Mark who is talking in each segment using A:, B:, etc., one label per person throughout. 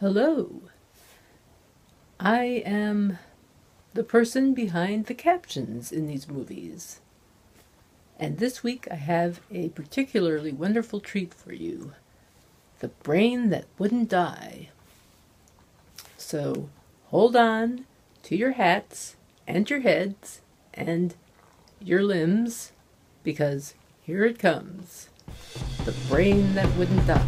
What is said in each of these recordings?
A: Hello. I am the person behind the captions in these movies. And this week I have a particularly wonderful treat for you. The Brain That Wouldn't Die. So hold on to your hats and your heads and your limbs, because here it comes. The Brain That Wouldn't Die.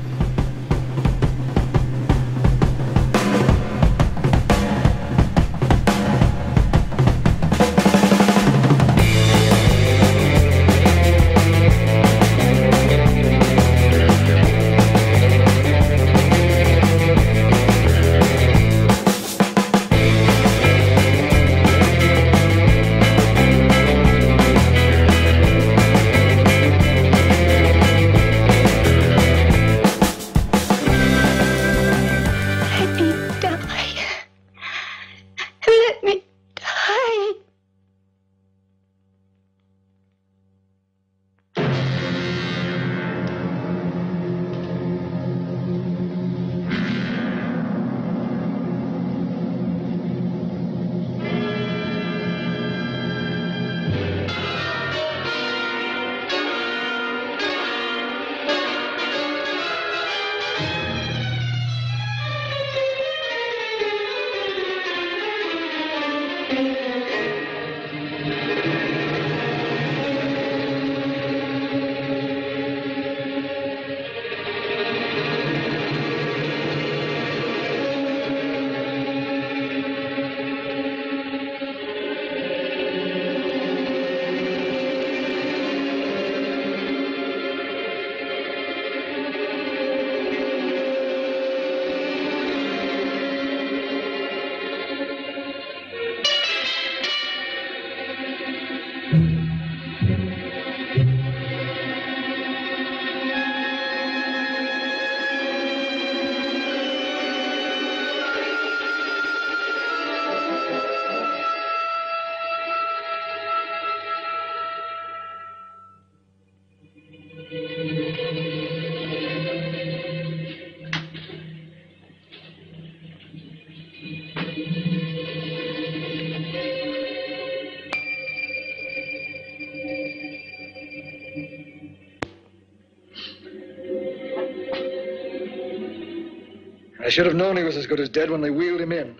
B: I should have known he was as good as dead when they wheeled him in.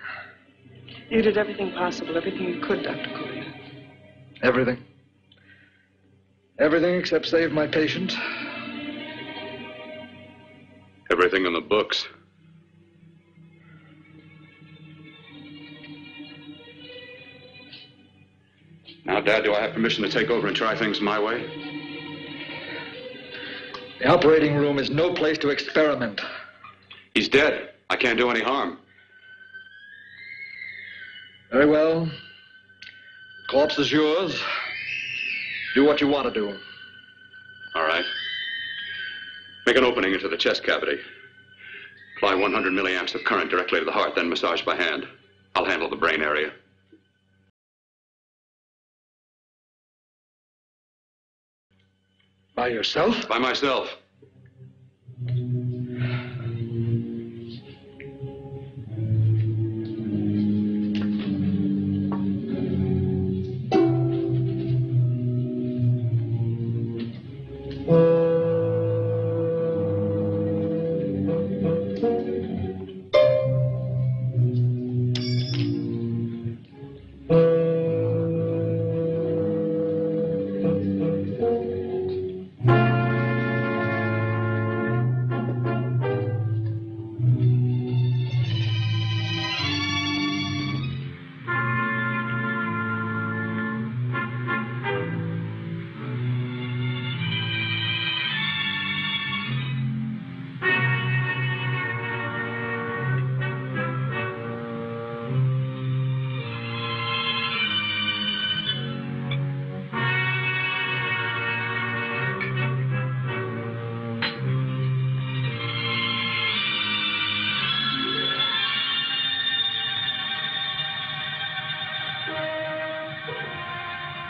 C: You did everything possible, everything you could, Dr. Cooley.
B: Everything. Everything except save my patient.
D: Everything in the books. Now, Dad, do I have permission to take over and try things my way?
B: The operating room is no place to experiment.
D: He's dead. I can't do any harm.
B: Very well. Corpse is yours. Do what you want to do.
D: All right. Make an opening into the chest cavity. Apply 100 milliamps of current directly to the heart, then massage by hand. I'll handle the brain area.
B: By yourself?
D: By myself.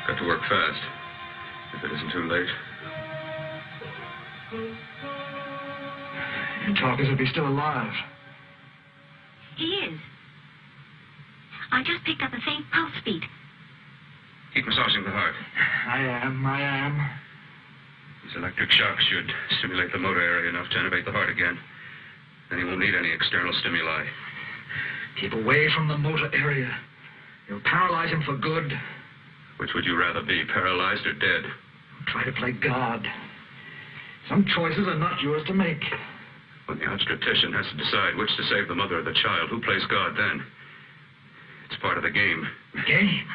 E: Got to work fast, if it isn't too late.
B: You talk as if he's still alive.
F: He is. I just picked up a faint pulse beat.
E: Keep massaging the heart.
G: I am.
E: These electric shocks should stimulate the motor area enough to innervate the heart again. Then he won't need any external stimuli.
G: Keep away from the motor area. You'll paralyze him for good.
E: Which would you rather be, paralyzed or dead?
G: Try to play God. Some choices are not yours to make.
E: When the obstetrician has to decide which to save the mother or the child, who plays God then? It's part of the game.
G: Game?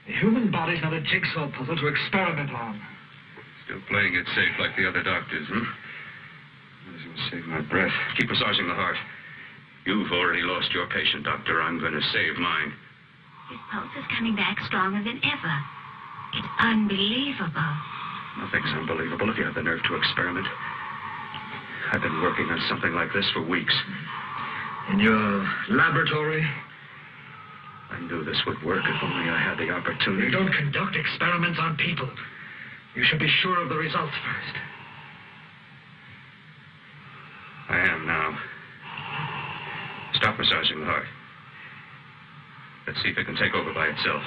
G: The human body's not a jigsaw puzzle to experiment on.
E: Still playing it safe like the other doctors, hmm? Might as well save my breath. Keep massaging the heart. You've already lost your patient, Doctor. I'm going to save mine.
F: His pulse is coming back stronger than ever. It's unbelievable.
E: Nothing's unbelievable if you have the nerve to experiment. I've been working on something like this for weeks.
G: In your laboratory?
E: I knew this would work if only I had the opportunity.
G: You don't conduct experiments on people. You should be sure of the results first.
E: I am now. Stop massaging the heart. Let's see if it can take over by itself.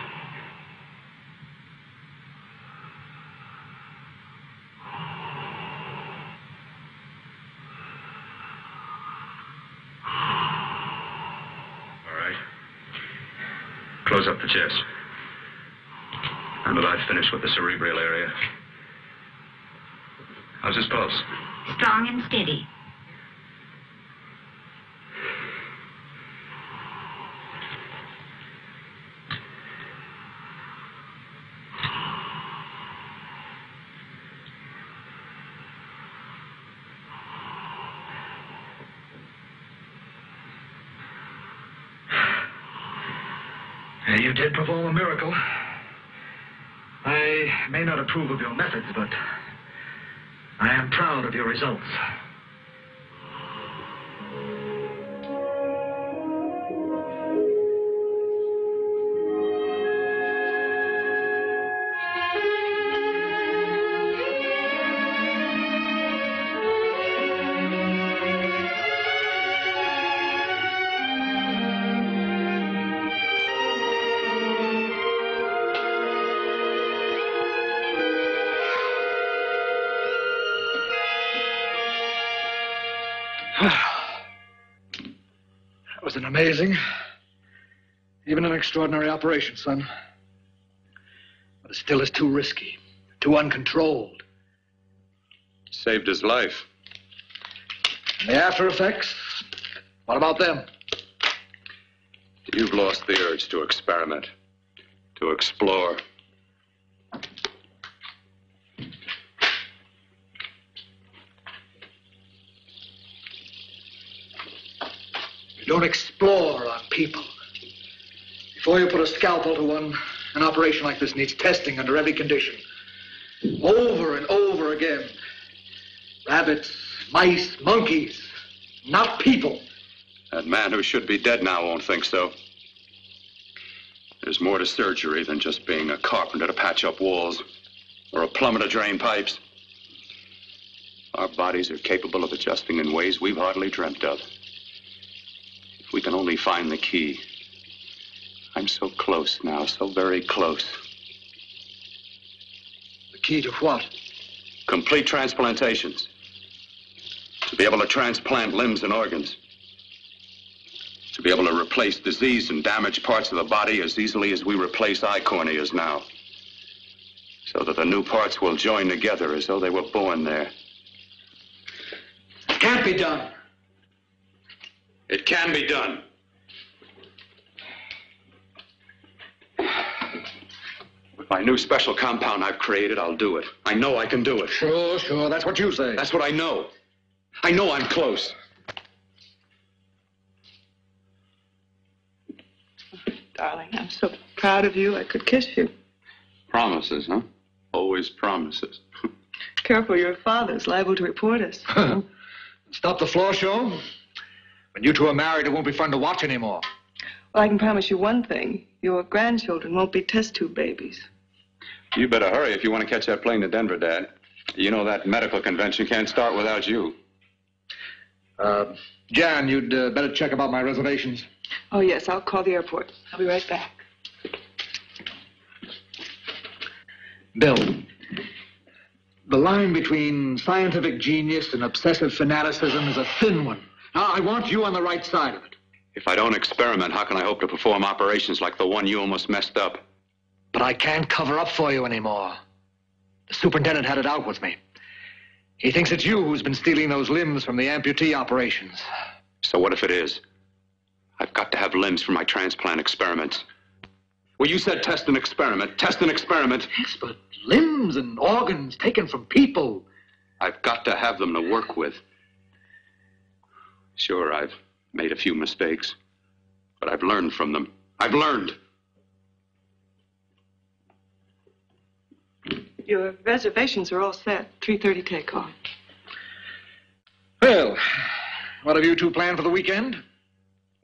E: All right. Close up the chest. I'm about finished with the cerebral area. How's his pulse?
F: Strong and steady.
G: You did perform a miracle. I may not approve of your methods, but I am proud of your results. That was an amazing, even an extraordinary operation, son. But it still is too risky, too uncontrolled.
D: Saved his life.
G: And the after effects? What about them?
D: You've lost the urge to experiment, to explore.
G: You don't explore on people. Before you put a scalpel to one, an operation like this needs testing under every condition. Over and over again. Rabbits, mice, monkeys, not people.
D: That man who should be dead now won't think so. There's more to surgery than just being a carpenter to patch up walls or a plumber to drain pipes. Our bodies are capable of adjusting in ways we've hardly dreamt of. If we can only find the key. I'm so close now, so very close.
G: The key to what?
D: Complete transplantations. To be able to transplant limbs and organs. To be able to replace diseased and damaged parts of the body as easily as we replace eye corneas now. So that the new parts will join together as though they were born there.
G: It can't be done.
D: It can be done. With my new special compound I've created, I'll do it. I know I can do it.
G: Sure, that's what you say.
D: That's what I know. I know I'm close.
C: Darling, I'm so proud of you, I could kiss you.
D: Promises, huh? Always promises.
C: Careful, your father's liable to report us.
G: Stop the floor show. When you two are married, it won't be fun to watch anymore.
C: Well, I can promise you one thing. Your grandchildren won't be test tube babies.
D: You better hurry if you want to catch that plane to Denver, Dad. You know that medical convention can't start without you.
G: Jan, you'd better check about my reservations.
C: Oh, yes, I'll call the airport. I'll be right back.
G: Bill, the line between scientific genius and obsessive fanaticism is a thin one. Now, I want you on the right side of it.
D: If I don't experiment, how can I hope to perform operations like the one you almost messed up?
G: But I can't cover up for you anymore. The superintendent had it out with me. He thinks it's you who's been stealing those limbs from the amputee operations.
D: So what if it is? I've got to have limbs for my transplant experiments. Well, you said test and experiment. Test and experiment.
G: Yes, but limbs and organs taken from people.
D: I've got to have them to work with. Sure, I've made a few mistakes, but I've learned from them. I've learned.
C: Your reservations are all set. 3:30 takeoff.
G: Well, what have you two planned for the weekend?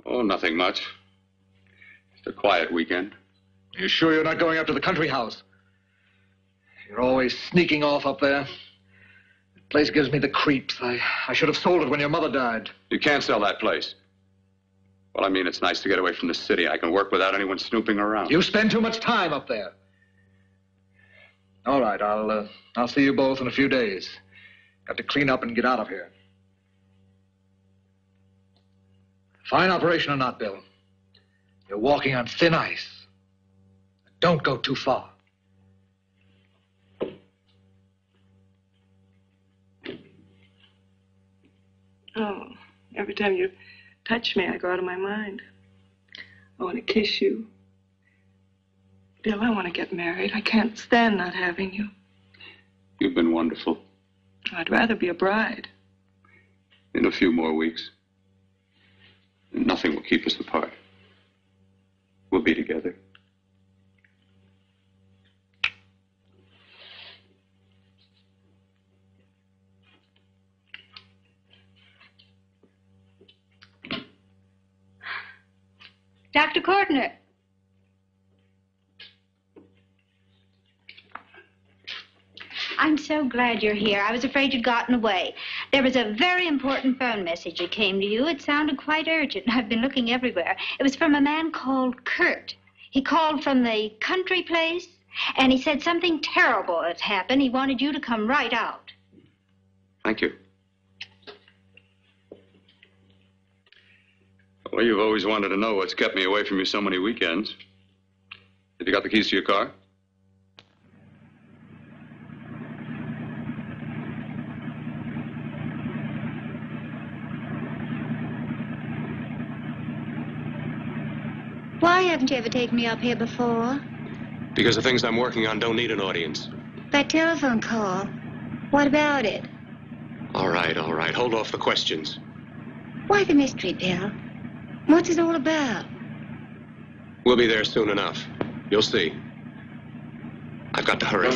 D: Oh, nothing much. It's a quiet weekend.
G: You sure you're not going up to the country house? You're always sneaking off up there. The place gives me the creeps. I should have sold it when your mother died.
D: You can't sell that place. Well, I mean, it's nice to get away from the city. I can work without anyone snooping around.
G: You spend too much time up there. All right, I'll see you both in a few days. Got to clean up and get out of here. Fine operation or not, Bill, you're walking on thin ice. Don't go too far.
C: Oh, every time you touch me, I go out of my mind. I want to kiss you. Bill, I want to get married. I can't stand not having you.
D: You've been wonderful.
C: I'd rather be a bride.
D: In a few more weeks, nothing will keep us apart. We'll be together.
H: Dr. Kortner. I'm so glad you're here. I was afraid you'd gotten away. There was a very important phone message that came to you. It sounded quite urgent. I've been looking everywhere. It was from a man called Kurt. He called from the country place, and he said something terrible had happened. He wanted you to come right out.
D: Thank you. Well, you've always wanted to know what's kept me away from you so many weekends. Have you got the keys to your car?
H: Why haven't you ever taken me up here before?
D: Because the things I'm working on don't need an audience.
H: That telephone call. What about it?
D: All right. Hold off the questions.
H: Why the mystery, Bill? What's it all about?
D: We'll be there soon enough. You'll see. I've got to hurry.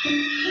F: you.